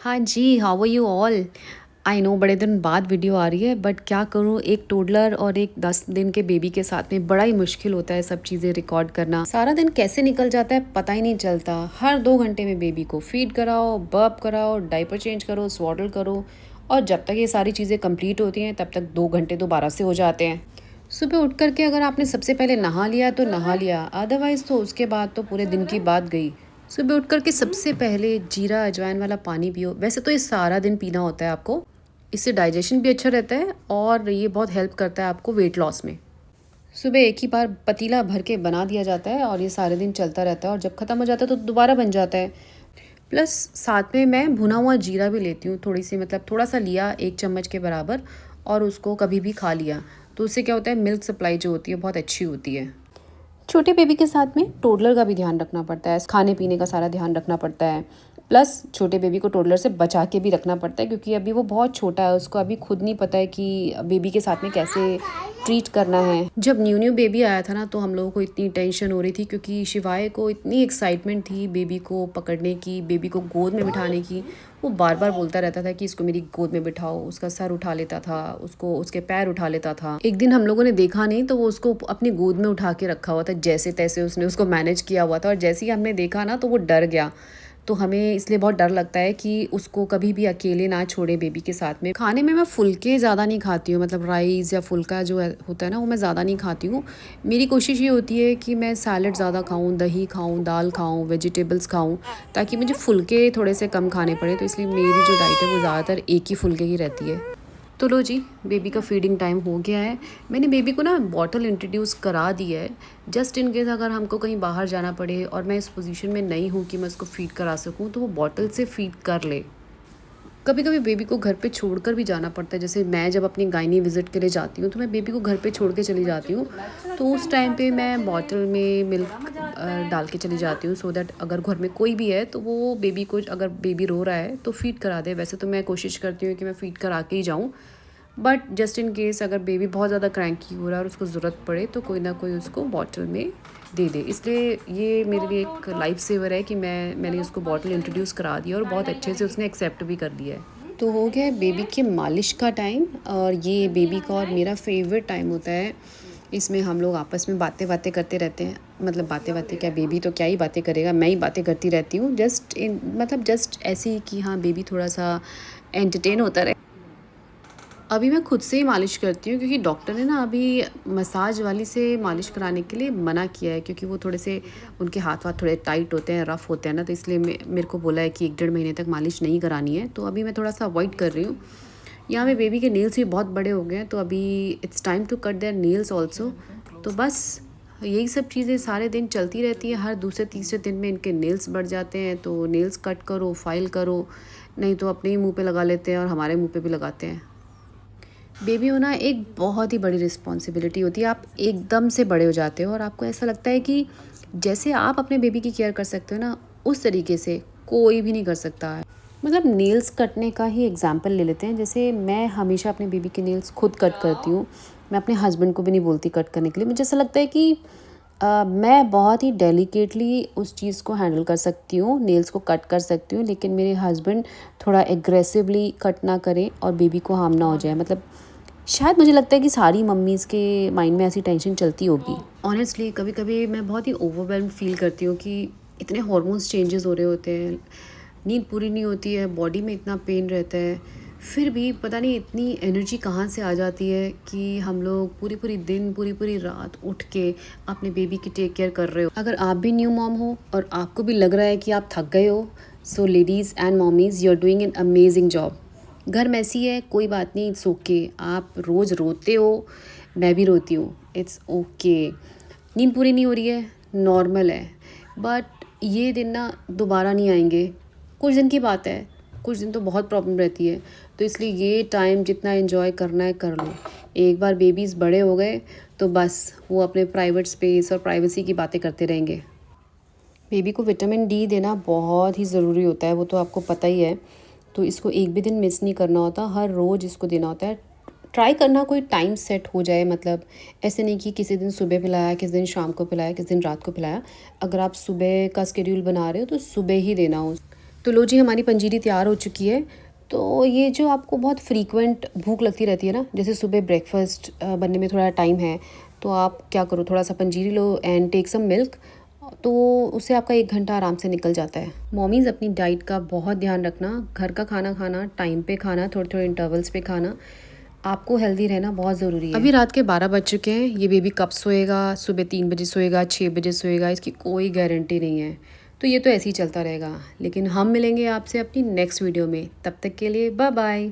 हाँ जी, how are you all? I know बड़े दिन बाद वीडियो आ रही है बट क्या करूँ, एक टोडलर और एक 10 दिन के बेबी के साथ में बड़ा ही मुश्किल होता है सब चीज़ें रिकॉर्ड करना। सारा दिन कैसे निकल जाता है पता ही नहीं चलता। हर 2 घंटे में बेबी को फीड कराओ, बर्प कराओ, डायपर चेंज करो, स्वॉडल करो और जब तक ये सारी चीज़ें कंप्लीट होती हैं तब तक 2 घंटे दोबारा से हो जाते हैं। सुबह उठ कर के अगर आपने सबसे पहले नहा लिया तो नहा लिया, अदरवाइज़ तो उसके बाद तो पूरे दिन की बात गई। सुबह उठ कर के सबसे पहले जीरा अजवाइन वाला पानी पियो। वैसे तो ये सारा दिन पीना होता है आपको, इससे डाइजेशन भी अच्छा रहता है और ये बहुत हेल्प करता है आपको वेट लॉस में। सुबह एक ही बार पतीला भर के बना दिया जाता है और ये सारे दिन चलता रहता है और जब ख़त्म हो जाता है तो दोबारा बन जाता है। प्लस साथ में मैं भुना हुआ जीरा भी लेती हूँ, थोड़ी सी मतलब थोड़ा सा लिया 1 चम्मच के बराबर और उसको कभी भी खा लिया। तो उससे क्या होता है, मिल्क सप्लाई जो होती है बहुत अच्छी होती है। छोटे बेबी के साथ में टोडलर का भी ध्यान रखना पड़ता है, खाने पीने का सारा ध्यान रखना पड़ता है। प्लस छोटे बेबी को टोडलर से बचा के भी रखना पड़ता है क्योंकि अभी वो बहुत छोटा है, उसको अभी खुद नहीं पता है कि बेबी के साथ में कैसे ट्रीट करना है। जब न्यू न्यू बेबी आया था ना तो हम लोगों को इतनी टेंशन हो रही थी क्योंकि शिवाय को इतनी एक्साइटमेंट थी बेबी को पकड़ने की, बेबी को गोद में बिठाने की। वो बार बार बोलता रहता था कि इसको मेरी गोद में बिठाओ, उसका सर उठा लेता था, उसको उसके पैर उठा लेता था। एक दिन हम लोगों ने देखा नहीं तो वो उसको अपनी गोद में उठा के रखा हुआ था, जैसे तैसे उसने उसको मैनेज किया हुआ था और जैसे ही हमने देखा ना तो वो डर गया। तो हमें इसलिए बहुत डर लगता है कि उसको कभी भी अकेले ना छोड़े बेबी के साथ में। खाने में मैं फुल्के ज़्यादा नहीं खाती हूँ, मतलब राइस या फुल्का जो होता है ना वो मैं ज़्यादा नहीं खाती हूँ। मेरी कोशिश ये होती है कि मैं सैलड ज़्यादा खाऊँ, दही खाऊँ, दाल खाऊँ, वेजिटेबल्स खाऊँ, ताकि मुझे फुल्के थोड़े से कम खाने पड़े। तो इसलिए मेरी जो डाइट है वो ज़्यादातर एक ही फुल्के की रहती है। तो लो जी, बेबी का फीडिंग टाइम हो गया है। मैंने बेबी को ना बॉटल इंट्रोड्यूस करा दी है, जस्ट इन केस अगर हमको कहीं बाहर जाना पड़े और मैं इस पोजीशन में नहीं हूँ कि मैं उसको फ़ीड करा सकूँ तो वो बॉटल से फ़ीड कर ले। कभी कभी बेबी को घर पे छोड़कर भी जाना पड़ता है, जैसे मैं जब अपनी गायनी विज़िट के लिए जाती हूँ तो मैं बेबी को घर पे छोड़ के चली जाती हूँ। तो उस टाइम पे मैं बॉटल में मिल्क डाल के चली जाती हूँ सो दैट अगर घर में कोई भी है तो वो बेबी को, अगर बेबी रो रहा है तो फ़ीड करा दे। वैसे तो मैं कोशिश करती हूँ कि मैं फ़ीड करा के ही जाऊँ, बट जस्ट इन केस अगर बेबी बहुत ज़्यादा क्रैंकी हो रहा है और उसको ज़रूरत पड़े तो कोई ना कोई उसको बॉटल में दे दे। इसलिए ये मेरे लिए एक लाइफ सेवर है कि मैंने उसको बॉटल इंट्रोड्यूस करा दिया और बहुत अच्छे से उसने एक्सेप्ट भी कर लिया है। तो हो गया है बेबी के मालिश का टाइम और ये बेबी का और मेरा फेवरेट टाइम होता है। इसमें हम लोग आपस में बातें बातें करते रहते हैं, मतलब बातें बातें क्या, बेबी तो क्या ही बातें करेगा, मैं ही बातें करती रहती हूँ। जस्ट ऐसे ही कि हाँ बेबी थोड़ा सा एंटरटेन होता रहे। अभी मैं खुद से ही मालिश करती हूँ क्योंकि डॉक्टर ने ना अभी मसाज वाली से मालिश कराने के लिए मना किया है क्योंकि वो थोड़े से, उनके हाथ वाथ थोड़े टाइट होते हैं, रफ़ होते हैं ना, तो इसलिए मेरे को बोला है कि 1 डेढ़ महीने तक मालिश नहीं करानी है। तो अभी मैं थोड़ा सा अवॉइड कर रही हूँ। यहाँ पे बेबी के नेल्स भी बहुत बड़े हो गए हैं तो अभी it's time to cut their nails also. तो बस यही सब चीज़ें सारे दिन चलती रहती हैं। हर दूसरे तीसरे दिन में इनके नेल्स बढ़ जाते हैं तो नेल्स कट करो, फाइल करो, नहीं तो अपने ही मुँह पे लगा लेते हैं और हमारे मुँह पे भी लगाते हैं। बेबी होना एक बहुत ही बड़ी रिस्पॉन्सिबिलिटी होती है। आप एकदम से बड़े हो जाते हो और आपको ऐसा लगता है कि जैसे आप अपने बेबी की केयर कर सकते हो ना, उस तरीके से कोई भी नहीं कर सकता है। मतलब नेल्स कटने का ही एग्जाम्पल ले लेते हैं। जैसे मैं हमेशा अपने बेबी के नेल्स खुद कट करती हूँ, मैं अपने हस्बैंड को भी नहीं बोलती कट करने के लिए। मुझे ऐसा लगता है कि मैं बहुत ही डेलिकेटली उस चीज़ को हैंडल कर सकती हूँ, नेल्स को कट कर सकती हूँ, लेकिन मेरे हस्बैंड थोड़ा एग्रेसिवली कट ना करें और बेबी को हार्म ना हो जाए। मतलब शायद मुझे लगता है कि सारी मम्मीज़ के माइंड में ऐसी टेंशन चलती होगी। ऑनेस्टली कभी कभी मैं बहुत ही ओवरवेल्म फील करती हूँ कि इतने हॉर्मोन्स चेंजेस हो रहे होते हैं, नींद पूरी नहीं होती है, बॉडी में इतना पेन रहता है, फिर भी पता नहीं इतनी एनर्जी कहाँ से आ जाती है कि हम लोग पूरी पूरी दिन, पूरी पूरी रात उठ के अपने बेबी की टेक केयर कर रहे हो। अगर आप भी न्यू मॉम हो और आपको भी लग रहा है कि आप थक गए हो, so ladies and mommies, you are doing an amazing job. घर मैसी है, कोई बात नहीं, इट्स ओके। आप रोज़ रोते हो, मैं भी रोती हूँ, इट्स ओके। नींद पूरी नहीं हो रही है, नॉर्मल है, बट ये दिन ना दोबारा नहीं आएंगे। कुछ दिन की बात है, कुछ दिन तो बहुत प्रॉब्लम रहती है। तो इसलिए ये टाइम जितना एंजॉय करना है कर लो। एक बार बेबीज़ बड़े हो गए तो बस वो अपने प्राइवेट स्पेस और प्राइवेसी की बातें करते रहेंगे। बेबी को विटामिन डी देना बहुत ही ज़रूरी होता है, वो तो आपको पता ही है। तो इसको एक भी दिन मिस नहीं करना होता, हर रोज़ इसको देना होता है। ट्राई करना कोई टाइम सेट हो जाए, मतलब ऐसे नहीं कि किसी दिन सुबह पिलाया, किसी दिन शाम को पिलाया, किसी दिन रात को पिलाया। अगर आप सुबह का स्केड्यूल बना रहे हो तो सुबह ही देना हो। तो लो जी, हमारी पंजीरी तैयार हो चुकी है। तो ये जो आपको बहुत फ्रीक्वेंट भूख लगती रहती है ना, जैसे सुबह ब्रेकफास्ट बनने में थोड़ा टाइम है, तो आप क्या करो, थोड़ा सा पंजीरी लो एंड टेक सम मिल्क, तो उससे आपका 1 घंटा आराम से निकल जाता है। मॉमीज़ अपनी डाइट का बहुत ध्यान रखना, घर का खाना खाना, टाइम पे खाना, थोड़े थोड़े इंटरवल्स पे खाना, आपको हेल्दी रहना बहुत ज़रूरी है। अभी रात के 12 बज चुके हैं, ये बेबी कब सोएगा, सुबह 3 बजे सोएगा, 6 बजे सोएगा, इसकी कोई गारंटी नहीं है। तो ये तो ऐसे ही चलता रहेगा, लेकिन हम मिलेंगे आपसे अपनी नेक्स्ट वीडियो में। तब तक के लिए बाय बाय।